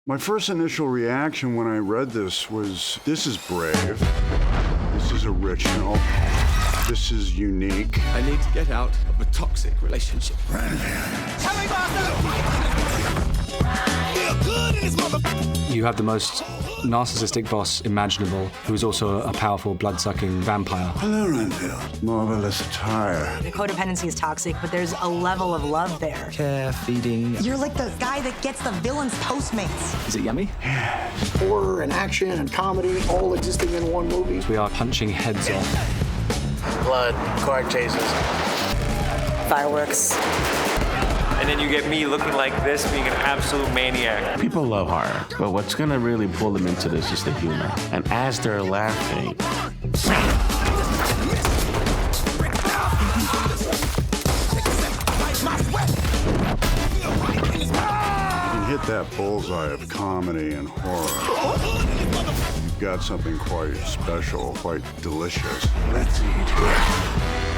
My first initial reaction when I read this was, this is brave. This is original. This is unique. I need to get out of a toxic relationship. You have the most narcissistic boss imaginable, who is also a powerful blood-sucking vampire. Hello, Renfield. Marvelous attire. The codependency is toxic, but there's a level of love there. Care, feeding. You're like the guy that gets the villain's Postmates. Is it yummy? Horror and action and comedy all existing in one movie. We are punching heads off. Blood, car chases. Fireworks. And then you get me looking like this, being an absolute maniac. People love horror, but what's gonna really pull them into this is the humor. And as they're laughing, You can hit that bullseye of comedy and horror. You've got something quite special, quite delicious. Let's eat.